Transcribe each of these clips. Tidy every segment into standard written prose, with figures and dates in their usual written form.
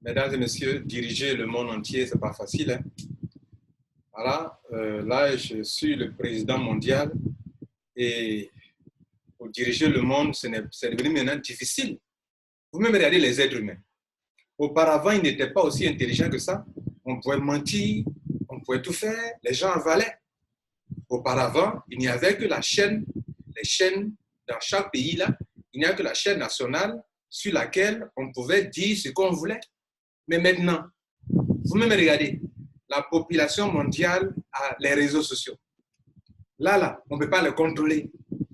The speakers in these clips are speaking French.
Mesdames et messieurs, diriger le monde entier, c'est pas facile. Hein? Voilà, là, je suis le président mondial et pour diriger le monde, c'est devenu maintenant difficile. Vous-même regardez les êtres humains. Auparavant, ils n'étaient pas aussi intelligents que ça. On pouvait mentir, on pouvait tout faire, les gens avalaient. Auparavant, il n'y avait que la chaîne, les chaînes dans chaque pays, là, il n'y a que la chaîne nationale sur laquelle on pouvait dire ce qu'on voulait. Mais maintenant, vous-même regardez, la population mondiale a les réseaux sociaux. Là, on ne peut pas le contrôler.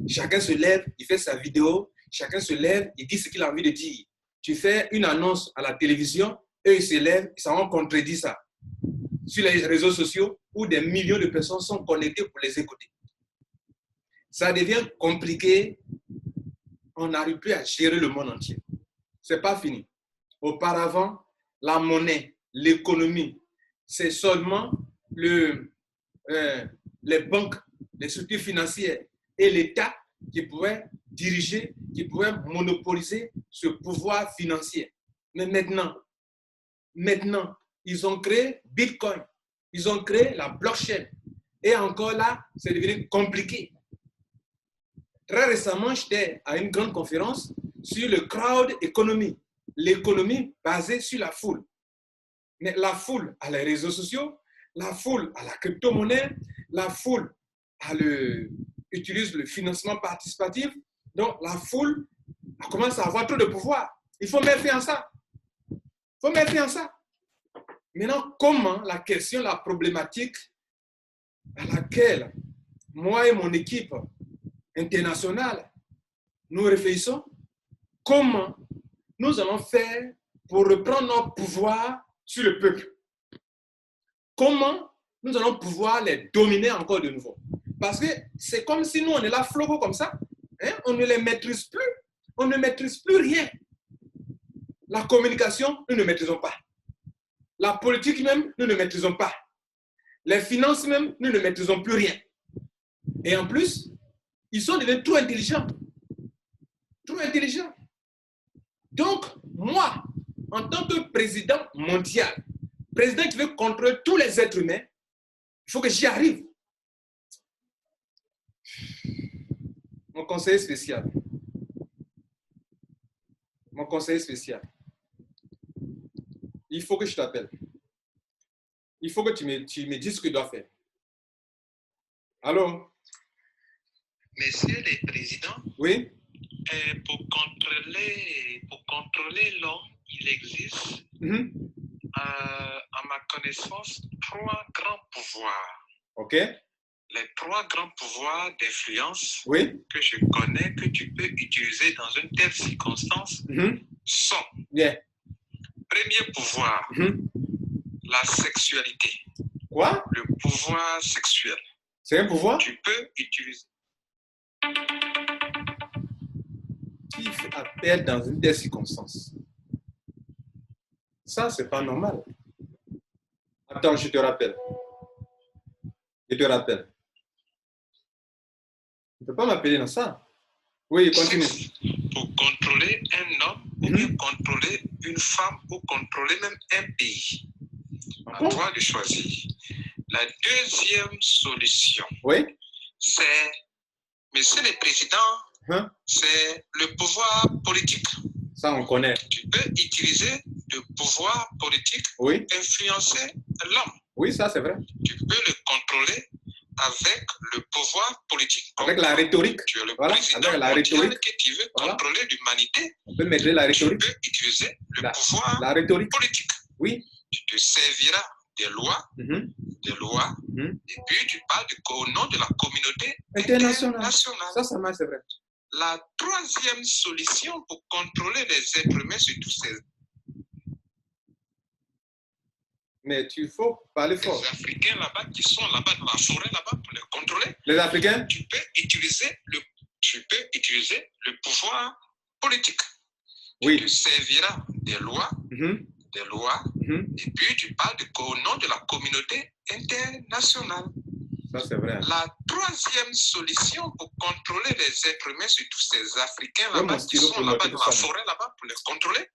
Chacun se lève, il fait sa vidéo, chacun se lève, il dit ce qu'il a envie de dire. Tu fais une annonce à la télévision, eux, ils se lèvent, ils s'en contredit ça. Sur les réseaux sociaux, où des millions de personnes sont connectées pour les écouter. Ça devient compliqué. On n'arrive plus à gérer le monde entier. Ce n'est pas fini. Auparavant, la monnaie, l'économie, c'est seulement les banques, les structures financières et l'État qui pouvaient diriger, qui pouvaient monopoliser ce pouvoir financier. Mais maintenant, ils ont créé Bitcoin, ils ont créé la blockchain. Et encore là, c'est devenu compliqué. Très récemment, j'étais à une grande conférence sur le crowd economy, l'économie basée sur la foule. Mais la foule a les réseaux sociaux, la foule a la crypto-monnaie, la foule utilise le financement participatif. Donc, la foule commence à avoir trop de pouvoir. Il faut mettre fin à ça. Maintenant, comment la question, la problématique à laquelle moi et mon équipe internationale, nous réfléchissons, comment nous allons faire pour reprendre notre pouvoir sur le peuple? Comment nous allons pouvoir les dominer encore de nouveau? Parce que c'est comme si nous, on est là floco comme ça, hein? On ne les maîtrise plus, on ne maîtrise plus rien. La communication, nous ne maîtrisons pas. La politique même, nous ne maîtrisons pas. Les finances même, nous ne maîtrisons plus rien. Et en plus, ils sont devenus trop intelligents. Trop intelligents. Donc, moi, en tant que président mondial, président qui veut contrôler tous les êtres humains, il faut que j'y arrive. Mon conseiller spécial. Il faut que je t'appelle. Il faut que tu me dises ce que je dois faire. Allô? Monsieur le Président, oui? Pour contrôler l'homme, il existe, à ma connaissance, 3 grands pouvoirs. OK. Les 3 grands pouvoirs d'influence que je connais, que tu peux utiliser dans une telle circonstance, sont premier pouvoir, la sexualité. Quoi? Le pouvoir sexuel. C'est un pouvoir? Tu peux utiliser. Qui fait appel dans une telle circonstance? Ça, c'est pas normal. Attends, je te rappelle. Tu ne peux pas m'appeler dans ça. Oui, continue. Pour contrôler un homme, ou bien contrôler une femme, ou contrôler même un pays. À toi de choisir. La deuxième solution, c'est, Monsieur le Président, c'est le pouvoir politique. Ça, on connaît. Tu peux utiliser le pouvoir politique pour influencer l'homme. Oui, ça, c'est vrai. Tu peux le contrôler avec le pouvoir politique. Avec la rhétorique. Tu es le président avec la rhétorique. Que tu veux contrôler l'humanité. On peut mettre la rhétorique. Tu peux utiliser le pouvoir politique. Oui. Tu te serviras des lois, et puis tu parles au nom de la communauté internationale. Ça marche, c'est vrai. La troisième solution pour contrôler les êtres humains sur tous ces... Mais tu faut parler fort. Les Africains là-bas, qui sont là-bas dans la forêt là-bas pour les contrôler. Les Africains? Tu peux utiliser le pouvoir politique. Tu te serviras des lois, et puis tu parles au nom de la communauté internationale. Ça, c'est vrai. La troisième solution pour contrôler les êtres humains, surtout ces Africains là-bas qui sont là-bas dans la forêt là-bas pour les contrôler,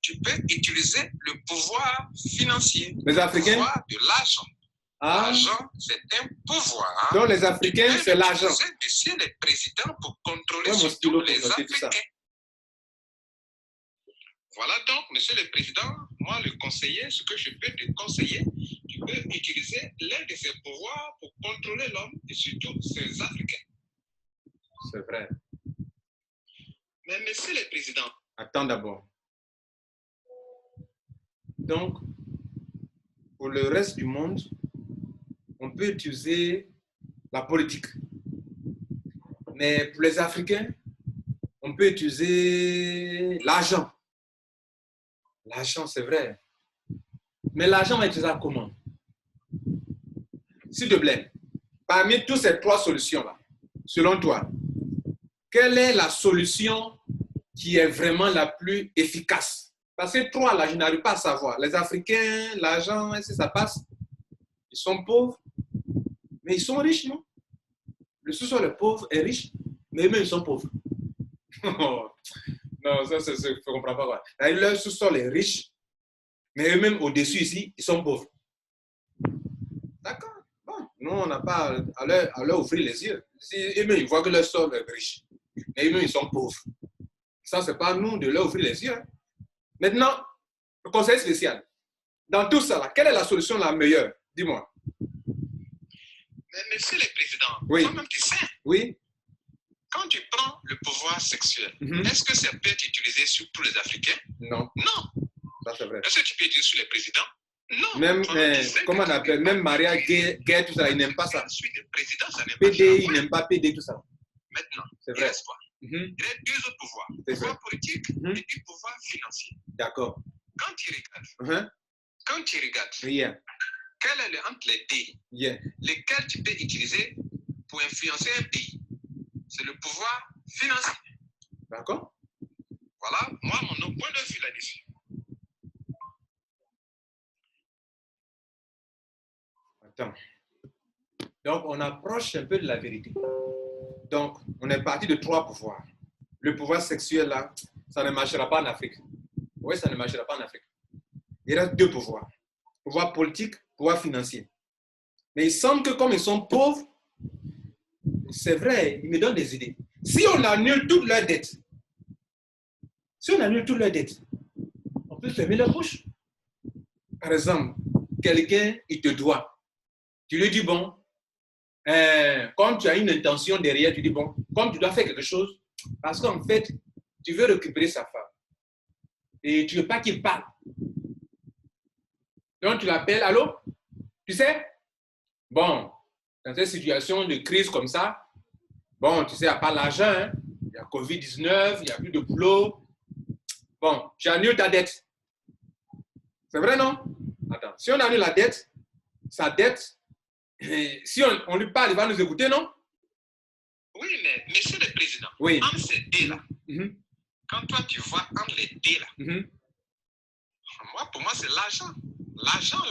tu peux utiliser le pouvoir financier, les Africains? Le pouvoir de l'argent. L'argent, c'est un pouvoir. Donc les Africains, c'est l'argent. Monsieur le Président, pour contrôler surtout les Africains. Voilà donc, Monsieur le Président, moi le conseiller, ce que je peux te conseiller, tu peux utiliser l'un de ces pouvoirs pour contrôler l'homme et surtout ces Africains. C'est vrai. Mais Monsieur le Président. Attends d'abord. Donc, pour le reste du monde, on peut utiliser la politique. Mais pour les Africains, on peut utiliser l'argent. L'argent, c'est vrai. Mais l'argent va être utilisé comment? S'il te plaît, parmi toutes ces trois solutions-là, selon toi, quelle est la solution qui est vraiment la plus efficace? Parce que trois, là, je n'arrive pas à savoir. Les Africains, l'argent, est-ce que ça passe? Ils sont pauvres, mais ils sont riches, non? Le sous-sol est pauvre et riche, mais eux-mêmes, ils sont pauvres. Non, ça, je ne comprends pas. Leur sous-sol est riche, mais eux-mêmes, au-dessus ici, ils sont pauvres. D'accord. Bon, nous, on n'a pas à leur ouvrir les yeux. Si eux-mêmes, ils voient que leur sol est riche, mais eux-mêmes, ils sont pauvres. Ça, ce n'est pas à nous de leur ouvrir les yeux. Maintenant, le conseil spécial. Dans tout ça, là, quelle est la solution la meilleure? Dis-moi. Mais Monsieur le Président, oui. Toi-même, tu sais. Oui. Quand tu prends le pouvoir sexuel, est-ce que ça peut être utilisé sur tous les Africains? Non. Non. Ça, c'est vrai. Est-ce que tu peux utiliser sur les présidents? Non. Même, comment on appelle, même Maria Gay, tout ça, il n'aime pas ça. Sur les présidents, ça n'aime pas. PD, il n'aime pas PD, tout ça. Maintenant, c'est vrai. Il y a deux autres pouvoirs. Le pouvoir politique et du pouvoir financier. D'accord. Quand tu regardes, quel est entre les deux, lesquels tu peux utiliser pour influencer un pays? C'est le pouvoir financier. D'accord. Voilà, moi, mon point de vue là-dessus. Attends. Donc, on approche un peu de la vérité. Donc, on est parti de trois pouvoirs. Le pouvoir sexuel, là, ça ne marchera pas en Afrique. Oui, ça ne marchera pas en Afrique. Il reste deux pouvoirs. Pouvoir politique, pouvoir financier. Mais il semble que comme ils sont pauvres, c'est vrai, ils me donnent des idées. Si on annule toutes leurs dettes, on peut fermer leur bouche. Par exemple, quelqu'un, il te doit. Tu lui dis, bon, comme tu as une intention derrière, tu dis, bon, comme tu dois faire quelque chose, parce qu'en fait, tu veux récupérer sa femme. Et tu ne veux pas qu'il parle. Donc, tu l'appelles, allô? Tu sais? Bon, dans cette situation de crise comme ça, bon, tu sais, il n'y a pas l'argent, hein? Il y a COVID-19, il n'y a plus de boulot. Bon, j'annule ta dette. C'est vrai, non? Attends, si on annule la dette, sa dette, si on lui parle, il va nous écouter, non? Oui, mais Monsieur le Président, entre ces deux-là, quand toi tu vois entre les deux-là, moi, pour moi, c'est l'argent. L'argent.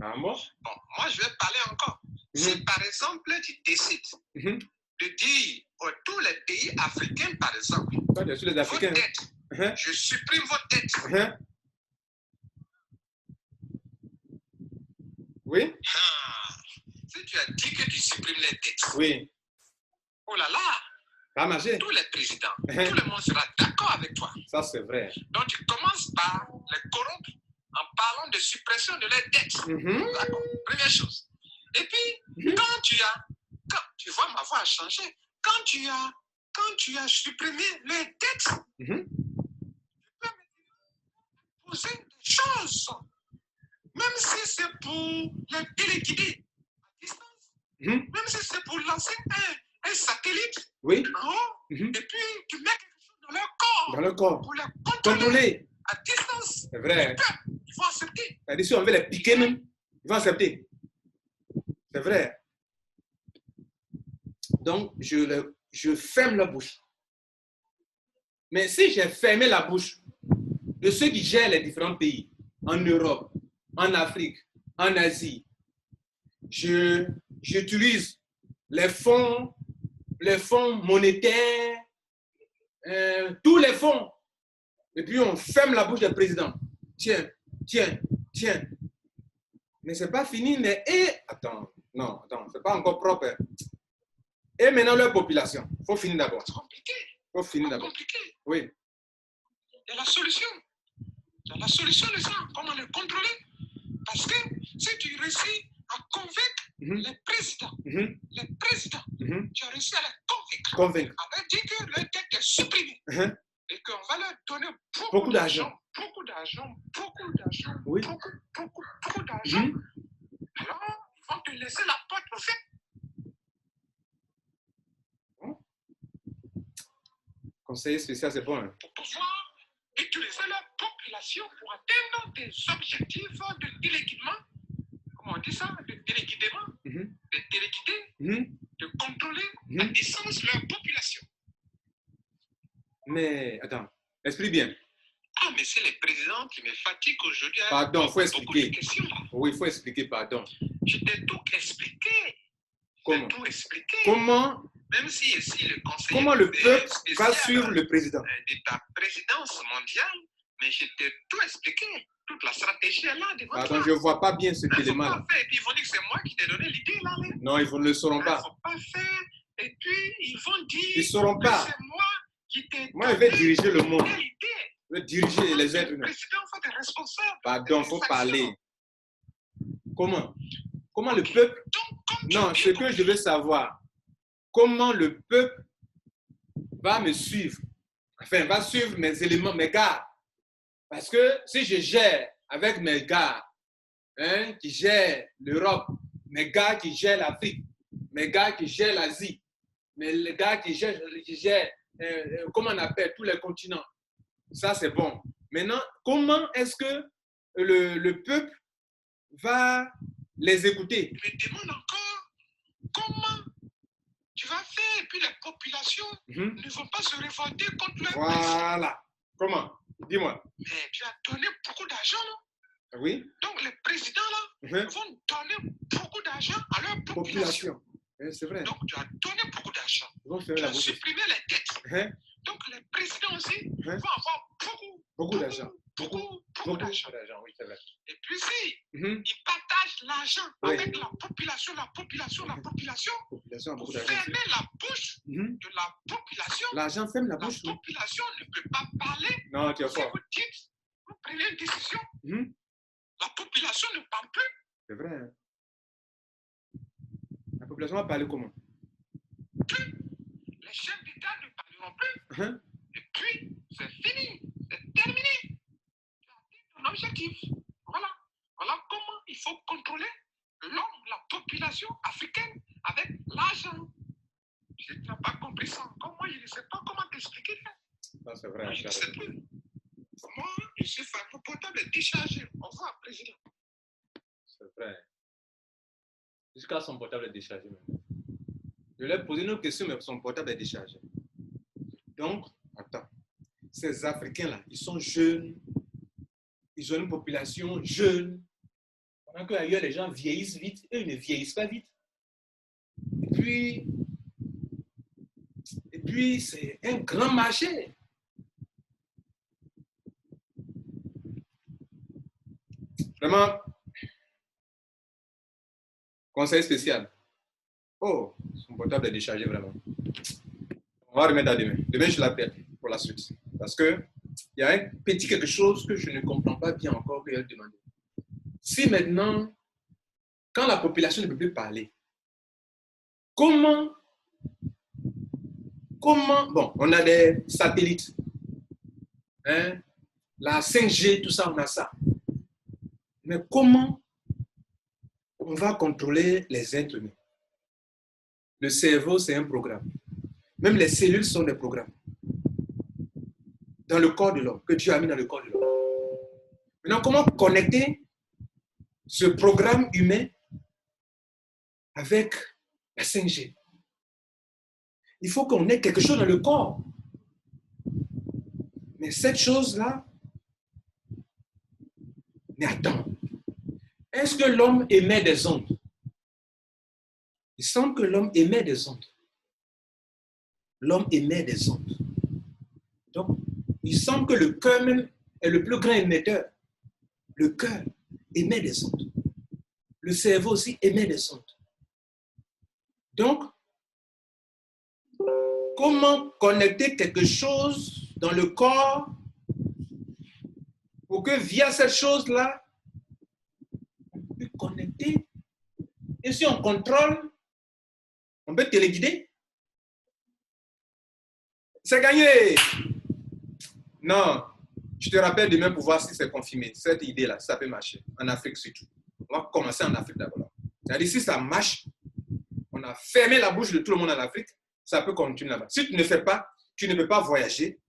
Ah bon? Bon, moi, je vais parler encore. Si, par exemple, tu décides de dire à tous les pays africains, par exemple, les Africains. Votre dette, je supprime votre dette. Oui? Si tu as dit que tu supprimes les dettes, oui. Oh là là! Tous les présidents, tout le monde sera d'accord avec toi. Ça, c'est vrai. Donc, tu commences par les corrompre en parlant de suppression de leurs dettes. D'accord. Première chose. Et puis, quand tu vois ma voix a changé, quand tu as supprimé les dettes, tu peux poser des choses. Même si c'est pour les téléguider à distance, même si c'est pour lancer un satellite en haut, et puis tu mets quelque chose dans leur corps. Pour les contrôler à distance. C'est vrai. Ils vont accepter. C'est-à-dire, si on veut les piquer même, ils vont accepter. C'est vrai. Donc, je ferme la bouche. Mais si j'ai fermé la bouche de ceux qui gèrent les différents pays, en Europe, en Afrique, en Asie, j'utilise les fonds monétaires, tous les fonds. Et puis on ferme la bouche du président. Tiens. Mais c'est pas fini, mais attends, c'est pas encore propre. Et maintenant leur population. Il faut finir d'abord. C'est compliqué. Il faut finir d'abord. Oui. Il y a la solution. Il y a la solution de ça. Comment le contrôler? Parce que si tu réussis à convaincre les présidents, tu as réussi à les convaincre. On va dire que leur tête est supprimée. Et qu'on va leur donner beaucoup d'argent. Oui. Beaucoup d'argent. Alors, ils vont te laisser la porte ouverte. Conseiller spécial, c'est bon. Hein? Pour pouvoir utiliser la population pour atteindre des objectifs de téléguidement. Comment on dit ça? De téléguidement. De téléguider. De contrôler à distance leur population. Mais, attends, explique bien. Ah, mais c'est les présidents qui me fatiguent aujourd'hui. Pardon, il faut expliquer. Questions. Oui, il faut expliquer, pardon. Je t'ai tout expliqué. Comment? Tout expliqué. Comment? Même si ici le conseiller. Comment le peuple va suivre le président? De ta présidence mondiale, mais je t'ai tout expliqué. Toute la stratégie est là devant toi. Pardon, je ne vois pas bien ce élément là. Et puis ils vont dire que c'est moi qui t'ai donné l'idée là. Non, ils ne le sauront pas. Ils ne vont pas faire. Et puis ils vont dire. Ils ne sauront pas. C'est moi qui t'ai donné. Moi, je vais diriger le monde. L'idée. Je vais diriger les êtres humains. Le président faut être responsable. Pardon, il faut parler. Comment le peuple... Non, ce que je veux savoir, comment le peuple va me suivre? Enfin, va suivre mes éléments, mes gars. Parce que si je gère avec mes gars qui gèrent l'Europe, mes gars qui gèrent l'Afrique, mes gars qui gèrent l'Asie, mes gars qui gèrent comment on appelle, tous les continents, ça c'est bon. Maintenant, comment est-ce que le peuple va les écouter? Je me demande encore comment tu vas faire, et puis les populations ne vont pas se révolter contre le président. Voilà. Comment? Dis-moi. Mais tu as donné beaucoup d'argent, non? Oui. Donc les présidents là vont donner beaucoup d'argent à leur population. C'est vrai. Donc tu as donné beaucoup d'argent. Tu as supprimé les dettes. Donc les présidents aussi vont avoir beaucoup d'argent. Beaucoup d'argent. Oui, c'est vrai. Et puis si ils partagent l'argent avec la population pour fermer la bouche de la population. L'argent ferme la bouche. La population ne peut pas parler. Non, tu as fort. Vous dites, vous prenez une décision. La population ne parle plus. C'est vrai. Hein? La population va parler comment? Les chefs d'État ne parleront plus. Et puis, c'est fini. C'est terminé. Tu as dit ton objectif. Voilà. Voilà comment il faut contrôler l'homme, la population africaine avec l'argent. Je n'ai pas compris ça. Comme moi, je ne sais pas comment t'expliquer ça. Non, c'est vrai. Moi, je ne sais plus. Moi, je suis fait mon portable est déchargé. Au revoir, président. C'est vrai. Jusqu'à son portable est déchargé même. Je lui ai posé une autre question, mais son portable est déchargé. Donc, attends. Ces Africains-là, ils sont jeunes. Ils ont une population jeune. Pendant qu'ailleurs, les gens vieillissent vite. Eux, ils ne vieillissent pas vite. Et puis c'est un grand marché. Vraiment, conseil spécial. Oh, son portable est déchargé vraiment. On va remettre à demain. Demain, je l'appelle pour la suite. Parce que il y a un petit quelque chose que je ne comprends pas bien encore que elle demande. Si maintenant, quand la population ne peut plus parler, comment, bon, on a des satellites, hein, la 5G, tout ça, on a ça. Mais comment on va contrôler les êtres humains? Le cerveau, c'est un programme. Même les cellules sont des programmes. Dans le corps de l'homme, que Dieu a mis dans le corps de l'homme. Maintenant, comment connecter ce programme humain avec la 5G? Il faut qu'on ait quelque chose dans le corps. Mais cette chose-là, mais attends, est-ce que l'homme émet des ondes? Il semble que l'homme émet des ondes. L'homme émet des ondes. Donc, il semble que le cœur même est le plus grand émetteur. Le cœur émet des ondes. Le cerveau aussi émet des ondes. Donc, comment connecter quelque chose dans le corps pour que via cette chose-là, on puisse connecter. Et si on contrôle, on peut téléguider. C'est gagné. Non, je te rappelle demain pour voir si c'est confirmé. Cette idée-là, ça peut marcher. En Afrique surtout. On va commencer en Afrique d'abord. C'est-à-dire, si ça marche, on a fermé la bouche de tout le monde en Afrique, ça peut continuer là-bas. Si tu ne fais pas, tu ne peux pas voyager,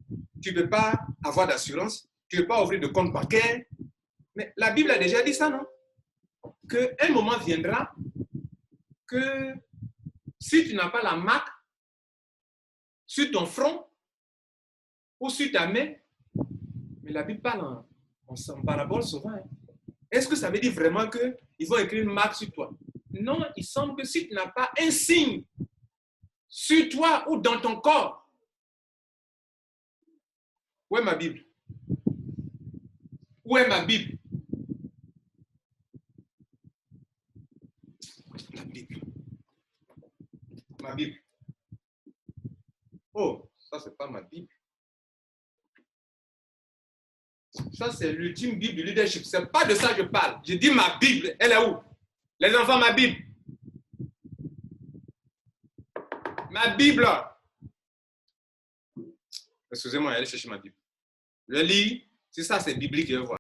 tu ne peux pas avoir d'assurance, tu ne peux pas ouvrir de compte bancaire. Mais la Bible a déjà dit ça, non? Qu'un moment viendra que si tu n'as pas la marque sur ton front ou sur ta main, mais la Bible parle en parabole souvent. Hein. Est-ce que ça veut dire vraiment qu'ils vont écrire une marque sur toi? Non, il semble que si tu n'as pas un signe sur toi ou dans ton corps. Où est ma Bible? Où est ma Bible? La Bible. Ma Bible. Oh, ça c'est pas ma Bible. Ça c'est l'ultime Bible du leadership. C'est pas de ça que je parle. Je dis ma Bible. Elle est où? Les enfants, ma Bible. Ma Bible. Excusez-moi, allez chercher ma Bible. Je lis. Si ça c'est biblique, je vais voir.